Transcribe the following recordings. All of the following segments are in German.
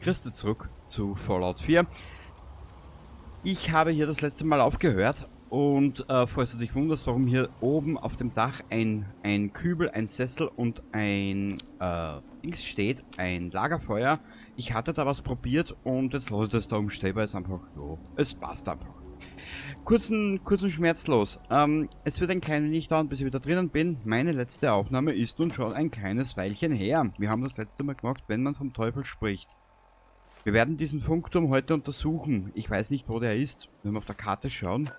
Grüße zurück zu Fallout 4. Ich habe hier das letzte Mal aufgehört und falls du dich wunderst, warum hier oben auf dem Dach ein Kübel, ein Sessel und ein Dings steht, ein Lagerfeuer. Ich hatte da was probiert und jetzt lasse ich das da umstehen, weil es einfach, jo, es passt einfach. Kurzen schmerzlos. Es wird ein klein wenig dauern, bis ich wieder drinnen bin. Meine letzte Aufnahme ist nun schon ein kleines Weilchen her. Wir haben das letzte Mal gemacht, wenn man vom Teufel spricht. Wir werden diesen Funkturm heute untersuchen. Ich weiß nicht, wo der ist. Wenn wir auf der Karte schauen.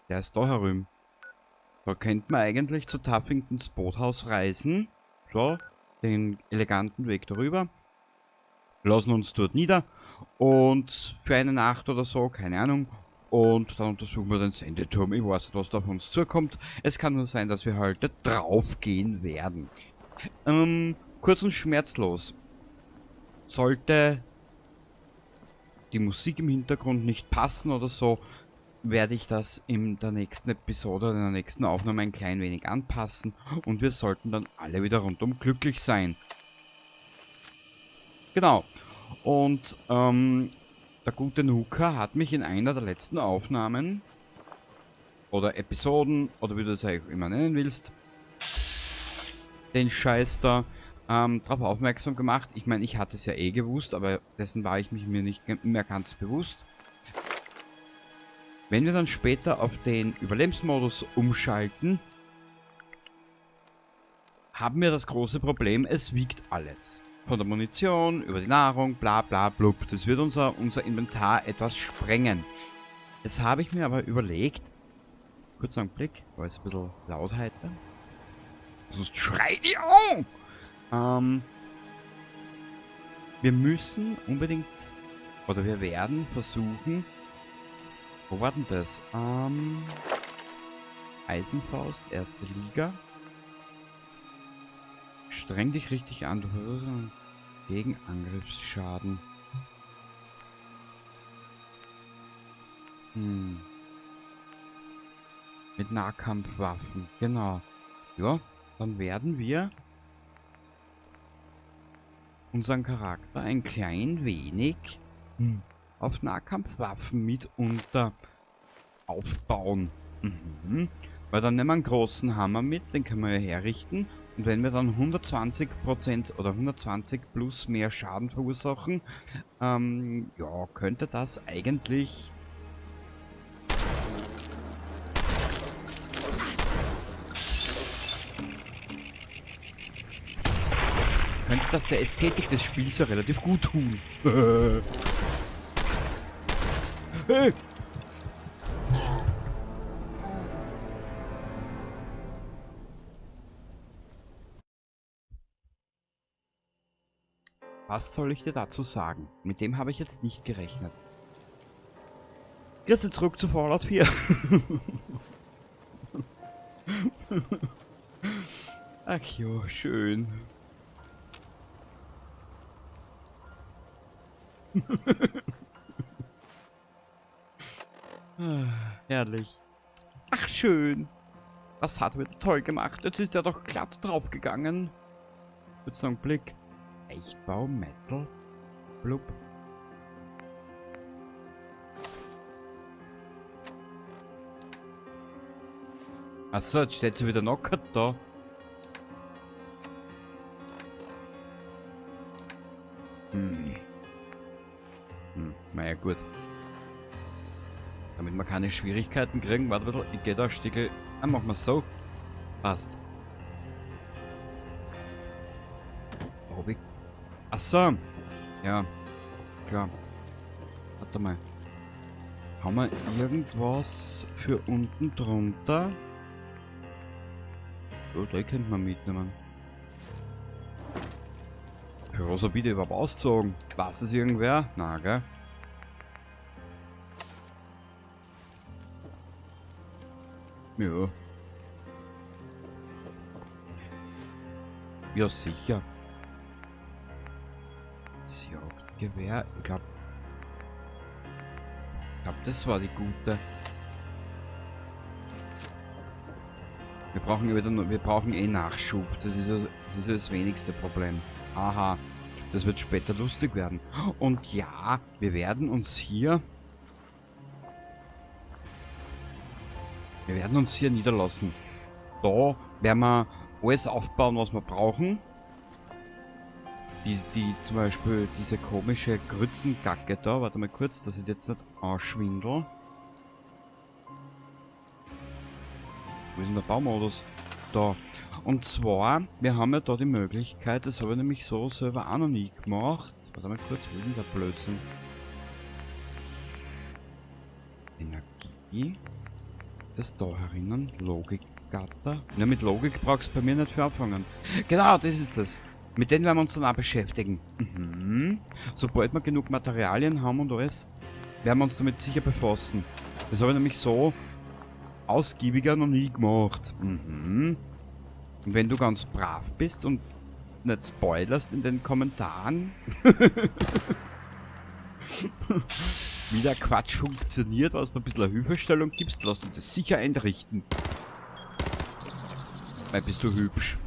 Der ist da herüben. Da könnte man eigentlich zu Tuffingtons Boothaus reisen. So, den eleganten Weg darüber. Lassen uns dort nieder. Und für eine Nacht oder so, keine Ahnung. Und dann untersuchen wir den Sendeturm. Ich weiß nicht, was da auf uns zukommt. Es kann nur sein, dass wir halt drauf gehen werden. Kurz und schmerzlos. Sollte die Musik im Hintergrund nicht passen oder so, werde ich das in der nächsten Episode oder in der nächsten Aufnahme ein klein wenig anpassen und wir sollten dann alle wieder rundum glücklich sein. Genau. Und der gute Nuka hat mich in einer der letzten Aufnahmen oder Episoden oder wie du das auch immer nennen willst, den Scheiß da, darauf aufmerksam gemacht. Ich meine, ich hatte es ja eh gewusst, aber dessen war ich mir nicht mehr ganz bewusst. Wenn wir dann später auf den Überlebensmodus umschalten, haben wir das große Problem, es wiegt alles. Von der Munition, über die Nahrung, bla bla blub. Das wird unser Inventar etwas sprengen. Das habe ich mir aber überlegt. Kurz einen Blick, weil es ein bisschen Lautheit da. Sonst schrei die an! Wir müssen unbedingt, oder wir werden versuchen, wo war denn das? Eisenfaust, erste Liga. Streng dich richtig an, du hast gegen Angriffsschaden. Mit Nahkampfwaffen, genau. Ja, dann werden wir unseren Charakter ein klein wenig auf Nahkampfwaffen mitunter aufbauen. Weil dann nehmen wir einen großen Hammer mit, den können wir ja herrichten. Und wenn wir dann 120% oder 120 plus mehr Schaden verursachen, ja, könnte das eigentlich der Ästhetik des Spiels ja relativ gut tun. Hey! Was soll ich dir dazu sagen? Mit dem habe ich jetzt nicht gerechnet. Grüße zurück zu Fallout 4. Ach jo, schön. Herrlich. Ach schön. Das hat wieder toll gemacht. Jetzt ist er doch glatt draufgegangen. Mit so einem Blick. Echtbau, Metal, blub. Achso, jetzt steht sie wieder knockert da. Naja, gut. Damit wir keine Schwierigkeiten kriegen, warte bitte, ich gehe da ein Stückel. Dann machen wir so. Passt. Achso. Ja. Klar. Warte mal. Haben wir irgendwas für unten drunter? Oh, da könnte man mitnehmen. Für was hab ich die überhaupt ausgezogen? Weiß es irgendwer? Na, gell? Ja. Ja, sicher. Das Jagdgewehr, ich glaube, das war die gute. Wir brauchen eh Nachschub. Das ist das wenigste Problem. Aha. Das wird später lustig werden. Und ja, wir werden uns hier niederlassen. Da werden wir alles aufbauen, was wir brauchen. Zum Beispiel diese komische Grützengacke da. Warte mal kurz, dass ich jetzt nicht anschwindel. Wo ist denn der Baumodus? Da. Und zwar, wir haben ja da die Möglichkeit, das habe ich nämlich so selber auch noch nie gemacht. Warte mal kurz, wo ist denn der Blödsinn? Energie. Das da herinnen. Logikgatter. Ja, mit Logik brauchst du bei mir nicht für anfangen. Genau, das ist das. Mit denen werden wir uns dann auch beschäftigen. Mhm. Sobald wir genug Materialien haben und alles, werden wir uns damit sicher befassen. Das habe ich nämlich so ausgiebiger noch nie gemacht. Mhm. Und wenn du ganz brav bist und nicht spoilerst in den Kommentaren, wie der Quatsch funktioniert, was du ein bisschen eine Hilfestellung gibst, lass uns das sicher einrichten. Weil bist du hübsch.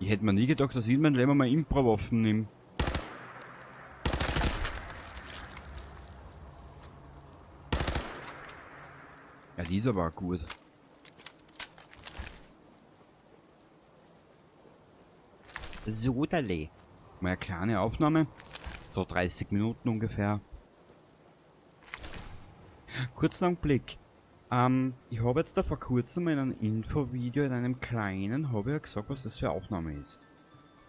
Ich hätte mir nie gedacht, dass ich in meinem Leben mal Impro-Waffen nehme. Ja, die ist aber auch gut. So, Dale. Mal eine kleine Aufnahme. So 30 Minuten ungefähr. Kurzen Blick. Ich habe jetzt da vor kurzem in einem Infovideo, in einem kleinen, habe ich ja gesagt, was das für Aufnahme ist.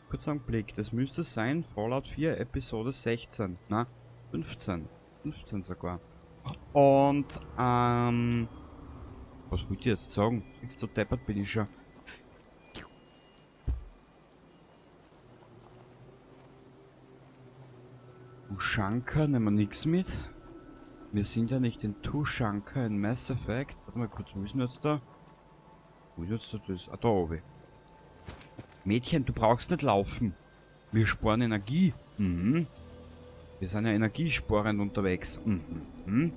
Kurzen Blick, das müsste sein Fallout 4 Episode 16. Na, 15. 15 sogar. Und, was wollte ich jetzt sagen? Jetzt so deppert bin ich schon. Tuschanka nehmen wir nichts mit. Wir sind ja nicht in Tuschanka in Mass Effect. Warte mal kurz, wo ist denn jetzt da? Wo ist jetzt da das? Ah, da oben. Mädchen, du brauchst nicht laufen. Wir sparen Energie. Mhm. Wir sind ja energiesparend unterwegs. Mhm.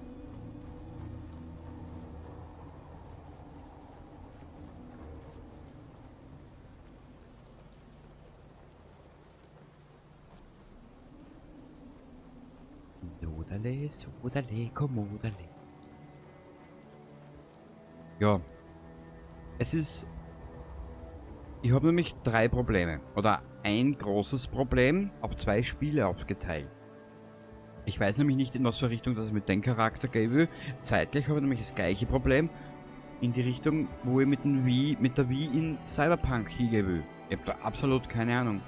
Sodale, kommodale. Ja. Es ist... Ich habe nämlich 3 Probleme. Oder ein großes Problem auf 2 Spiele aufgeteilt. Ich weiß nämlich nicht, in was für Richtung das mit dem Charakter gehen will. Zeitlich habe ich nämlich das gleiche Problem. In die Richtung, wo ich mit der Wii in Cyberpunk hingehen will. Ich habe da absolut keine Ahnung.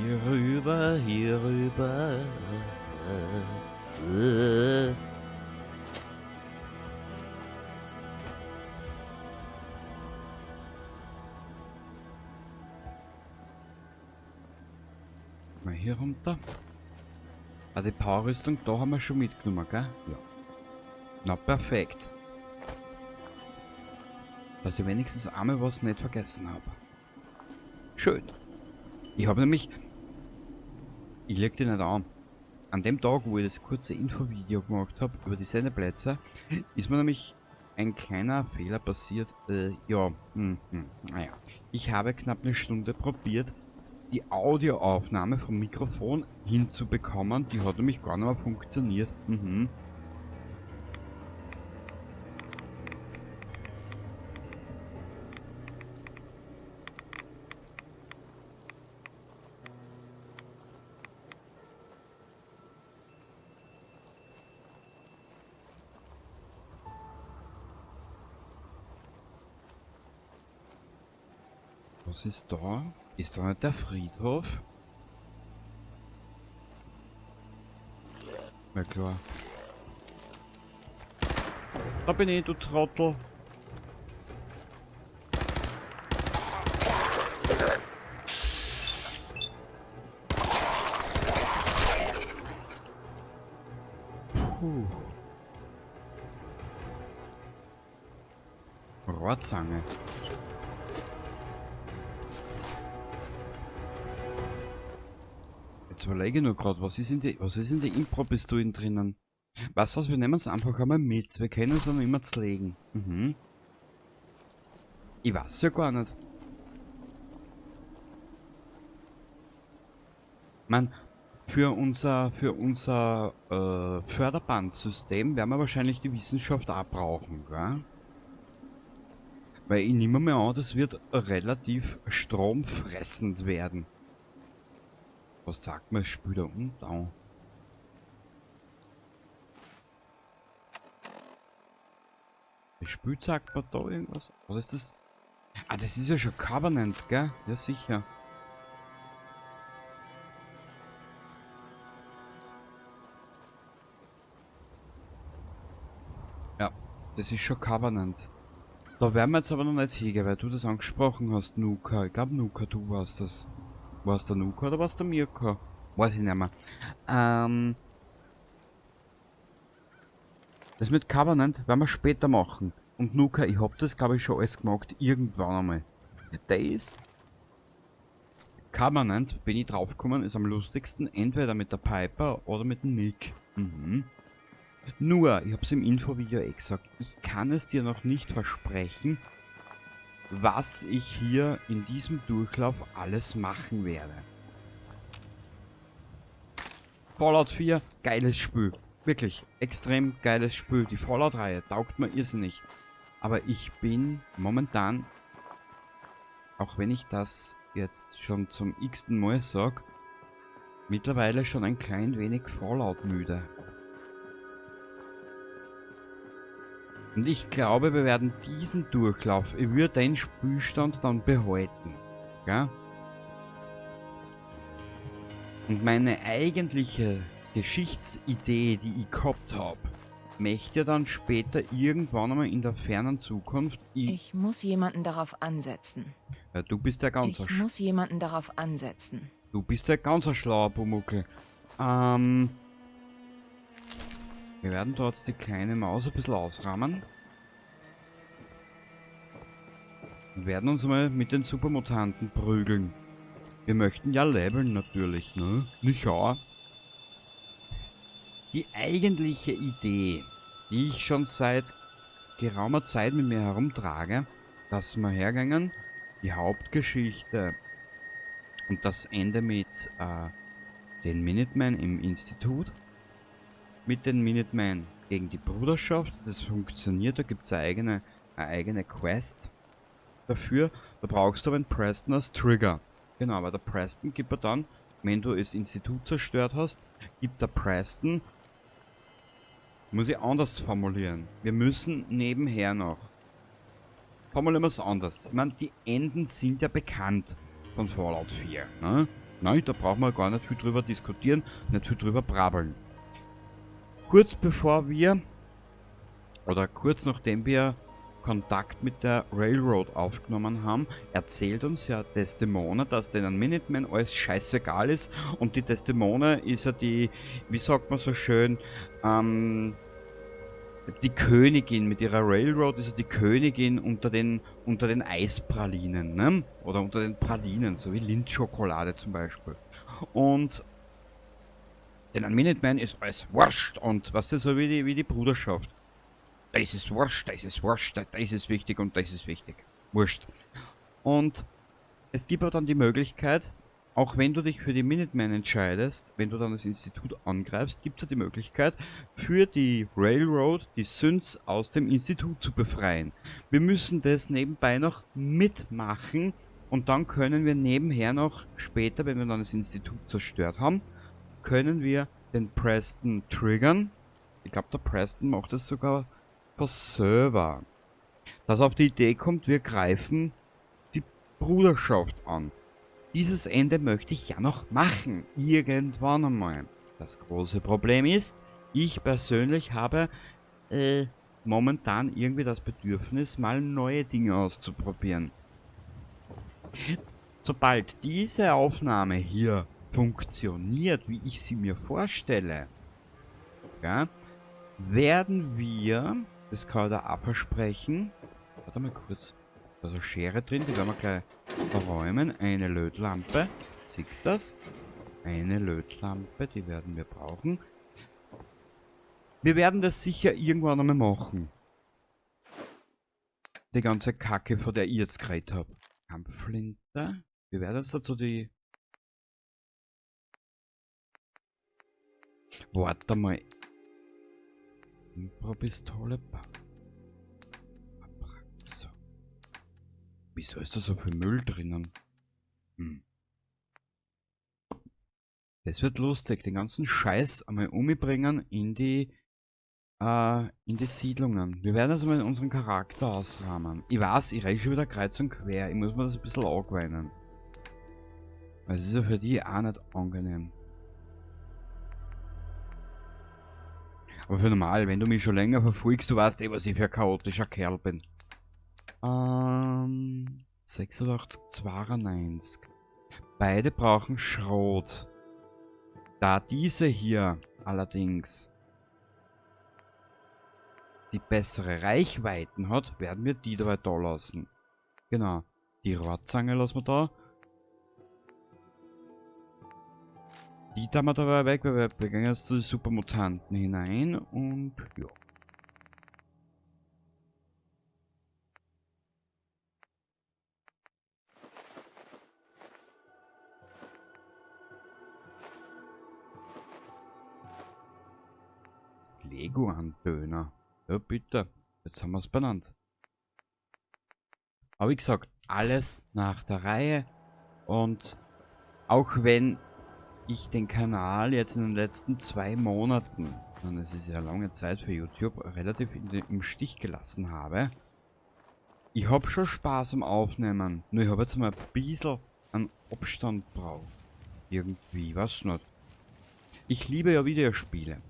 Hierüber. Mal hier runter. Ah, die Powerrüstung, da haben wir schon mitgenommen, gell? Ja. Na, perfekt. Dass ich wenigstens einmal was nicht vergessen habe. Schön. Ich habe nämlich... Ich leg dir nicht an. An dem Tag, wo ich das kurze Infovideo gemacht habe über die Sendeplätze, ist mir nämlich ein kleiner Fehler passiert. Naja. Ich habe knapp eine Stunde probiert, die Audioaufnahme vom Mikrofon hinzubekommen. Die hat nämlich gar nicht mehr funktioniert. Was ist da? Ist da nicht der Friedhof? Na klar. Da bin ich, du Trottel. Puh. Rohrzange. Jetzt überlege ich nur gerade, was ist in die Impro-Pistolen drinnen? Weißt du was, wir nehmen es einfach einmal mit. Wir können es dann immer zerlegen. Mhm. Ich weiß ja gar nicht. Man, für unser Förderbandsystem werden wir wahrscheinlich die Wissenschaft auch brauchen, gell? Weil ich nehme mir an, das wird relativ stromfressend werden. Was sagt man, Spüler und da? Spült sagt man da irgendwas? Oder ist das... Ah, das ist ja schon Covenant, gell? Ja, sicher. Ja, das ist schon Covenant. Da werden wir jetzt aber noch nicht hingehen, weil du das angesprochen hast, Nuka. Ich glaube, Nuka, du warst das. Warst der Nuka oder warst der Mirka? Weiß ich nicht mehr. Das mit Covenant werden wir später machen. Und Nuka, ich hab das, glaube ich, schon alles gemacht. Irgendwann einmal. Der ist... Covenant, bin ich draufgekommen, ist am lustigsten. Entweder mit der Piper oder mit dem Nick. Mhm. Nur, ich habe es im Infovideo gesagt, ich kann es dir noch nicht versprechen, was ich hier in diesem Durchlauf alles machen werde. Fallout 4, geiles Spiel. Wirklich, extrem geiles Spiel. Die Fallout-Reihe taugt mir irrsinnig. Aber ich bin momentan, auch wenn ich das jetzt schon zum x-ten Mal sage, mittlerweile schon ein klein wenig Fallout müde. Und ich glaube, wir werden diesen Durchlauf über den Spielstand dann behalten. Ja? Und meine eigentliche Geschichtsidee, die ich gehabt habe, möchte dann später irgendwann einmal in der fernen Zukunft... Ich muss jemanden darauf ansetzen. Ja, du bist ja ganz Ich muss jemanden darauf ansetzen. Du bist ja ganz ein schlauer Pumuckl. Wir werden dort die kleine Maus ein bisschen ausrahmen. Und werden uns mal mit den Supermutanten prügeln. Wir möchten ja leveln natürlich, ne? Nicht wahr? Die eigentliche Idee, die ich schon seit geraumer Zeit mit mir herumtrage, dass wir hergehen, die Hauptgeschichte und das Ende mit den Minutemen im Institut, mit den Minutemen gegen die Bruderschaft, das funktioniert, da gibt es eine eigene Quest dafür, da brauchst du aber einen Preston als Trigger. Genau, aber der Preston gibt er dann, wenn du das Institut zerstört hast, gibt der Preston, muss ich anders formulieren, wir müssen nebenher noch, formulieren wir es anders, ich meine, die Enden sind ja bekannt von Fallout 4, ne? Nein, da brauchen wir gar nicht viel drüber diskutieren, nicht viel drüber brabbeln. Kurz bevor wir, oder kurz nachdem wir Kontakt mit der Railroad aufgenommen haben, erzählt uns ja Desdemona, dass denen Minutemen alles scheißegal ist und die Desdemona ist ja die, wie sagt man so schön, die Königin mit ihrer Railroad ist ja die Königin unter den Eispralinen, ne? Oder unter den Pralinen, so wie Lindschokolade zum Beispiel. Und den Minutemen ist alles wurscht und was ist so wie die Bruderschaft. Da ist es wurscht, da ist es wurscht, da ist es wichtig und da ist es wichtig. Wurscht. Und es gibt auch dann die Möglichkeit, auch wenn du dich für die Minutemen entscheidest, wenn du dann das Institut angreifst, gibt es ja die Möglichkeit, für die Railroad die Synths aus dem Institut zu befreien. Wir müssen das nebenbei noch mitmachen und dann können wir nebenher noch später, wenn wir dann das Institut zerstört haben, können wir den Preston triggern. Ich glaube, der Preston macht das sogar per Server. Dass auf die Idee kommt, wir greifen die Bruderschaft an. Dieses Ende möchte ich ja noch machen. Irgendwann einmal. Das große Problem ist, ich persönlich habe momentan irgendwie das Bedürfnis, mal neue Dinge auszuprobieren. Sobald diese Aufnahme hier funktioniert, wie ich sie mir vorstelle, ja, werden wir, das kann ich da auch versprechen, warte mal kurz, da ist eine Schere drin, die werden wir gleich verräumen, eine Lötlampe, siehst du das? Eine Lötlampe, die werden wir brauchen. Wir werden das sicher irgendwann einmal machen. Die ganze Kacke, von der ich jetzt geredet habe. Kampfflinte. Wir werden jetzt dazu die... Warte mal. Impro-Pistole. So. Wieso ist da so viel Müll drinnen? Das wird lustig, den ganzen Scheiß einmal umbringen in die Siedlungen. Wir werden also mal unseren Charakter ausrahmen. Ich weiß, ich reiche schon wieder kreuz und quer. Ich muss mir das ein bisschen angewöhnen. Weil es ist ja für die auch nicht angenehm. Aber für normal, wenn du mich schon länger verfolgst, du weißt eh, was ich für ein chaotischer Kerl bin. 86, 92. Beide brauchen Schrot. Da diese hier allerdings die bessere Reichweiten hat, werden wir die dabei da lassen. Genau. Die Rohrzange lassen wir da. Die tun wir dabei weg, weil wir gehen jetzt zu den Supermutanten hinein und ja. Lego-Andöner. Ja, bitte. Jetzt haben wir es benannt. Aber wie gesagt, alles nach der Reihe. Und auch wenn ich den Kanal jetzt in den letzten 2 Monaten, und es ist ja lange Zeit für YouTube, relativ im Stich gelassen habe, ich habe schon Spaß am Aufnehmen. Nur ich habe jetzt mal ein bisschen einen Abstand braucht. Irgendwie, was nicht. Ich liebe ja Videospiele.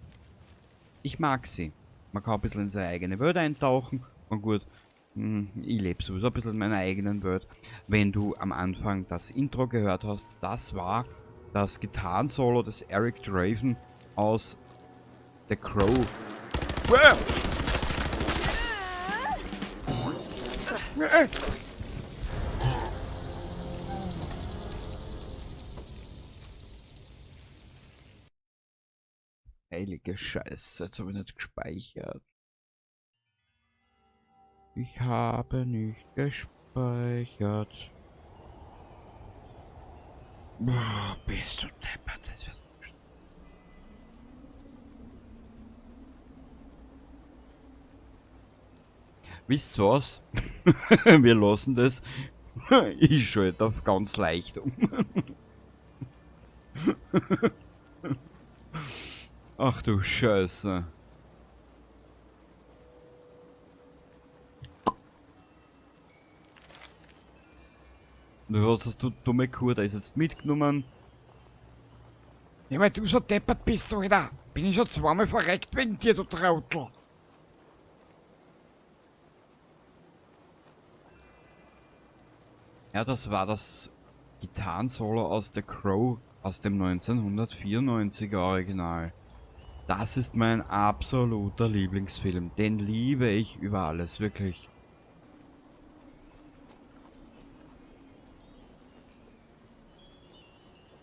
Ich mag sie. Man kann ein bisschen in seine eigene Welt eintauchen. Und gut, ich lebe sowieso ein bisschen in meiner eigenen Welt. Wenn du am Anfang das Intro gehört hast, das war das Gitarrensolo des Eric Draven aus The Crow. Heilige Scheiße, jetzt habe ich nicht gespeichert. Ich habe nicht gespeichert. Boah, bist du deppert, das wird... Wisst ihr was? Wir lassen das. Ich schalte auf ganz leicht um. Ach du Scheiße. Was hast du, dumme Kuh, da ist jetzt mitgenommen? Ja, weil du so deppert bist, Alter. Bin ich schon zweimal verreckt wegen dir, du Trottel. Ja, das war das Gitarrensolo aus The Crow aus dem 1994er Original. Das ist mein absoluter Lieblingsfilm. Den liebe ich über alles, wirklich.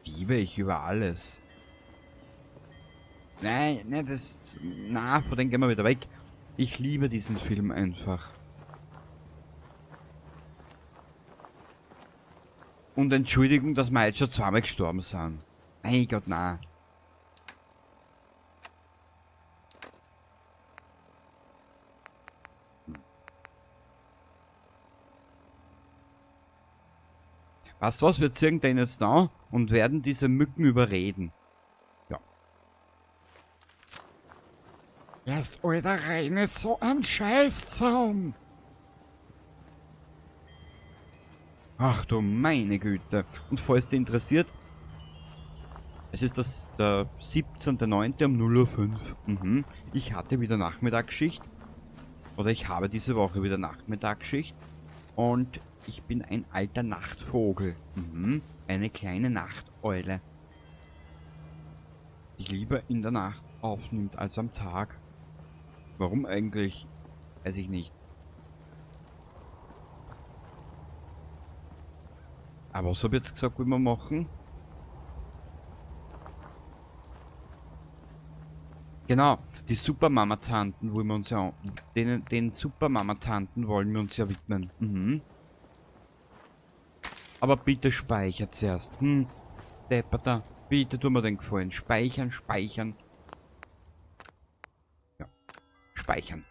Liebe ich über alles. Nein, nein, das... Na, von dem gehen wir wieder weg. Ich liebe diesen Film einfach. Und Entschuldigung, dass wir jetzt schon 2-mal gestorben sind. Mein Gott, nein. Weißt du was, wir ziehen den jetzt da und werden diese Mücken überreden. Ja. Erst, Alter, rein nicht so an Scheißzaun. Ach du meine Güte. Und falls dich interessiert, es ist der 17.09. um 0:05 Uhr. Ich hatte wieder Nachmittagsschicht. Oder ich habe diese Woche wieder Nachmittagsschicht. Und ich bin ein alter Nachtvogel. Eine kleine Nachteule. Die lieber in der Nacht aufnimmt als am Tag. Warum eigentlich? Weiß ich nicht. Aber was habe ich jetzt gesagt, wie wir machen? Genau, die Supermama-Tanten wollen wir uns ja... Den Supermama-Tanten wollen wir uns ja widmen. Mhm. Aber bitte speichert zuerst. Depperter. Bitte tu mir den Gefallen. Speichern, speichern. Ja, speichern.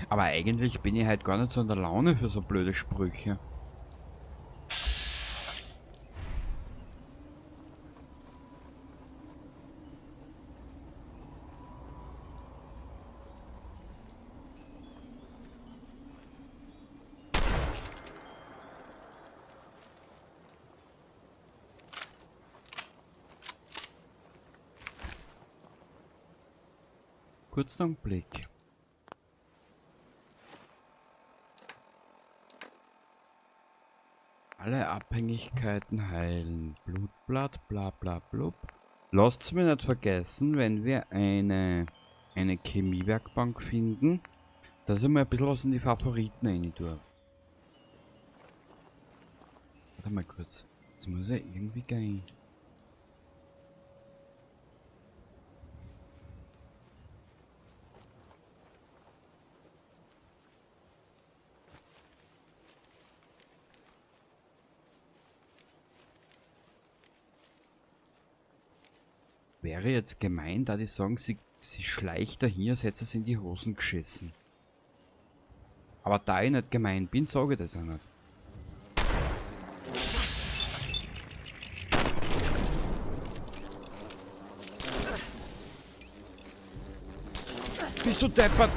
Aber eigentlich bin ich halt gar nicht so in der Laune für so blöde Sprüche. Kurzen Blick. Alle Abhängigkeiten heilen. Blutblatt, bla bla blub. Lasst's mir nicht vergessen, wenn wir eine Chemiewerkbank finden, dass ich mal ein bisschen was in die Favoriten rein tue. Warte mal kurz. Jetzt muss ja irgendwie gehen. Wäre jetzt gemein, da die sagen, sie schleicht dahin, als hätte sie in die Hosen geschissen. Aber da ich nicht gemein bin, sage ich das auch nicht. Bist du deppert?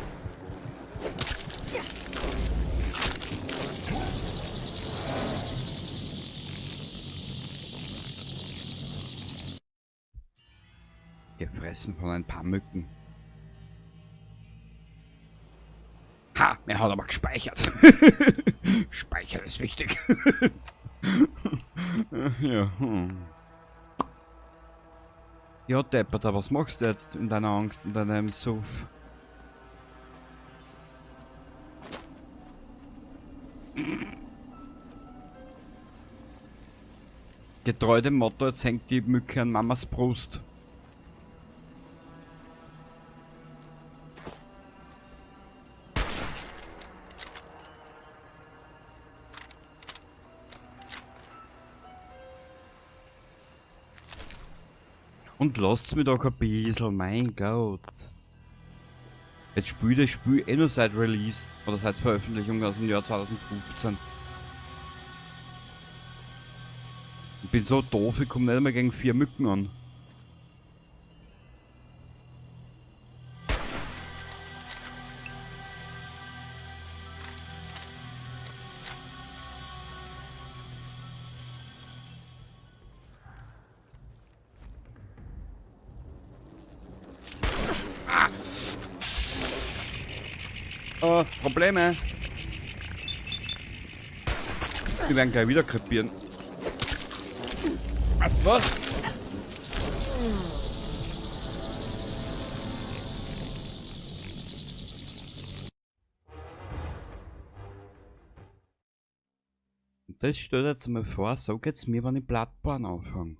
Gefressen von ein paar Mücken. Ha, er hat aber gespeichert. Speichern ist wichtig. Ja. Ja, Depperter, was machst du jetzt in deiner Angst, in deinem Suff? Getreu dem Motto, jetzt hängt die Mücke an Mamas Brust. Und lasst's mir doch ein bisschen, mein Gott. Jetzt spielt das Spiel eh nur seit Release oder seit Veröffentlichung aus dem Jahr 2015. Ich bin so doof, ich komme nicht einmal gegen 4 Mücken an. Probleme. Die werden gleich wieder krepieren. Was? Das stellt jetzt mal vor, so geht's mir, wenn ich Bloodborne anfange.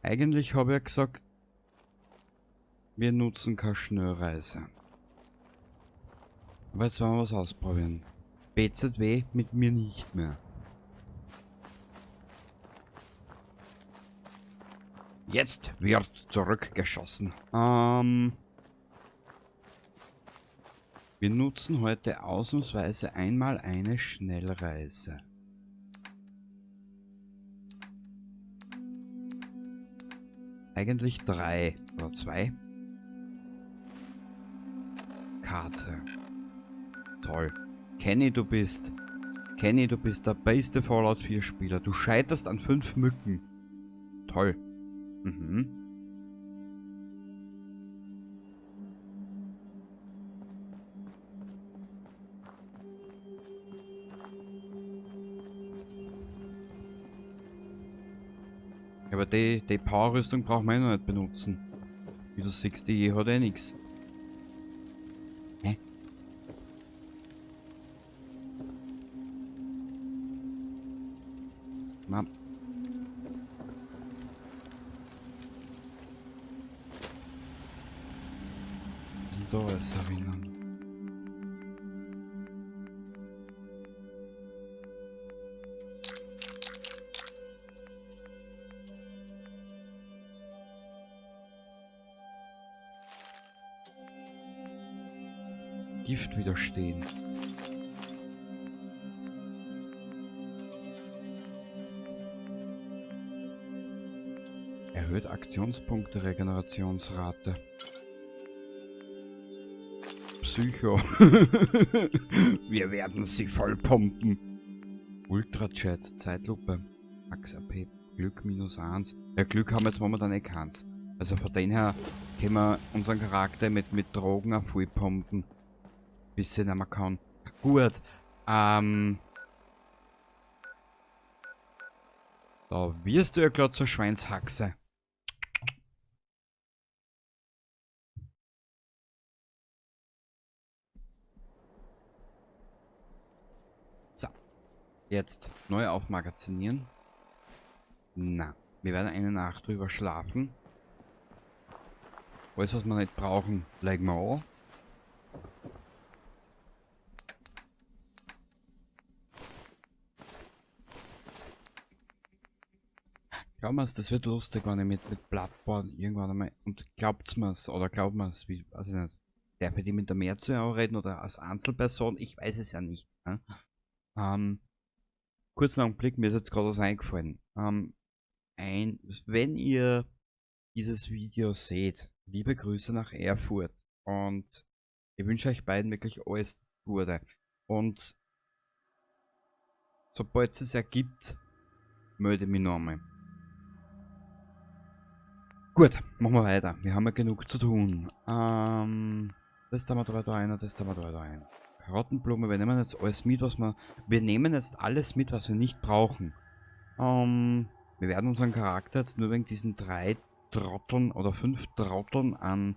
Eigentlich habe ich ja gesagt, wir nutzen keine Schnellreise. Aber jetzt wollen wir was ausprobieren. BZW mit mir nicht mehr. Jetzt wird zurückgeschossen. Wir nutzen heute ausnahmsweise einmal eine Schnellreise. Eigentlich 3 oder 2. Karte. Toll. Kenny, du bist der beste Fallout 4 Spieler. Du scheiterst an 5 Mücken. Toll. Mhm. Aber die Power-Rüstung brauchen wir eh noch nicht benutzen. Wie du siehst, die hat eh nix. Hä? Na. Was ist denn da alles erinnern? Gift widerstehen. Erhöht Aktionspunkte, Regenerationsrate. Psycho. Wir werden sie vollpumpen. Ultrajet, Zeitlupe. Max AP, Glück -1. Ja, Glück haben wir jetzt momentan eh keins. Also von dem her können wir unseren Charakter mit Drogen auf voll pumpen. Bis sie nicht mehr kann. Gut. Da wirst du ja gerade zur Schweinshaxe. So. Jetzt neu aufmagazinieren. Na, wir werden eine Nacht drüber schlafen. Alles, was wir nicht brauchen, legen wir an. Glaubt mir's, das wird lustig, wenn ich mit Bloodborne irgendwann einmal. Und glaubt's mir's, oder glaubt mir's, wie, weiß ich nicht. Darf ich die mit der Mehrzahl reden oder als Einzelperson? Ich weiß es ja nicht. Ne? Kurzen Augenblick, mir ist jetzt gerade was eingefallen. Wenn ihr dieses Video seht, liebe Grüße nach Erfurt. Und ich wünsche euch beiden wirklich alles Gute. Und sobald es ergibt, melde mich nochmal. Gut, machen wir weiter. Wir haben ja genug zu tun. Das da wir da rein, das da wir da rein. Karottenblume, wir nehmen jetzt alles mit, was wir... Wir nehmen jetzt alles mit, was wir nicht brauchen. Wir werden unseren Charakter jetzt nur wegen diesen 3 Trotteln oder 5 Trotteln an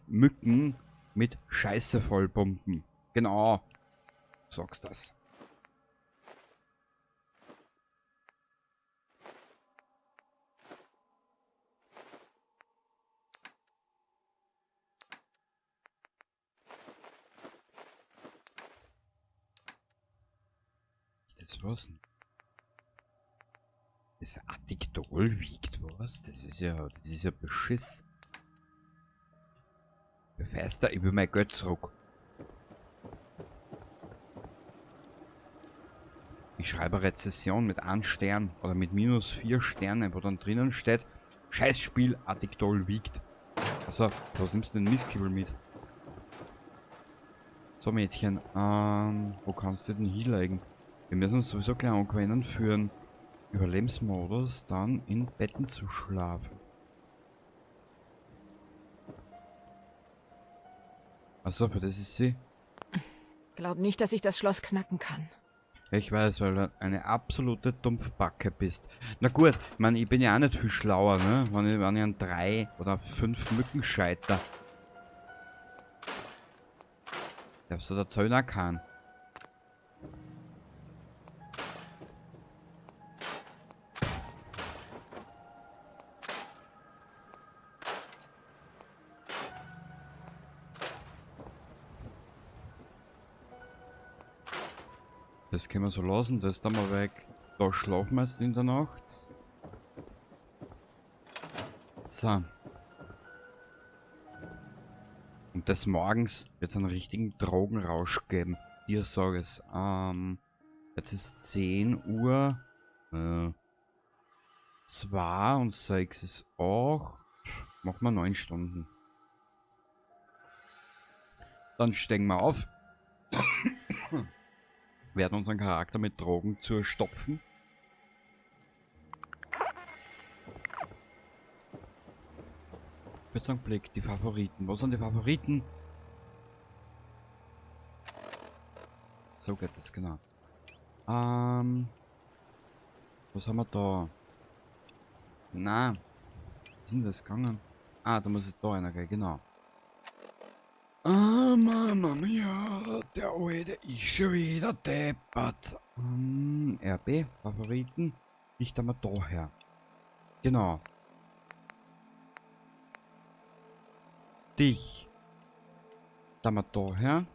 Mücken mit Scheiße vollpumpen. Genau. Sagst das. Das was? Das Addictol wiegt was? Das ist ja Beschiss. Befester, ich will mein Geld zurück. Ich schreibe Rezession mit 1 Stern oder mit -4 Sterne, wo dann drinnen steht, Scheißspiel, Addictol wiegt. Also, was nimmst du denn Mistkibel mit? So Mädchen, wo kannst du denn hinlegen? Wir müssen uns sowieso gleich angewöhnen für einen Überlebensmodus, dann in Betten zu schlafen. Achso, für das ist sie. Glaub nicht, dass ich das Schloss knacken kann. Ich weiß, weil du eine absolute Dumpfbacke bist. Na gut, ich meine, ich bin ja auch nicht viel schlauer, ne? Wenn ich an 3 oder 5 Mücken scheiter. Darfst du da Zöllner kann. Das können wir so lassen, das da mal weg. Da schlafen wir jetzt in der Nacht. So. Und des Morgens wird es einen richtigen Drogenrausch geben. Dir sage es. Jetzt ist 10 Uhr. 2 und 6 ist 8. Machen wir 9 Stunden. Dann steigen wir auf. Werden unseren Charakter mit Drogen zu stopfen. Kurz einen Blick, die Favoriten. Wo sind die Favoriten? So geht das, genau. Was haben wir da? Na, was ist denn das gegangen? Ah, da muss ich da einer gehen, genau. Ah, Mama mia, der Alte ist schon wieder deppert. RB, Favoriten. Ich da mal da her. Genau. Dich. Da mal da her.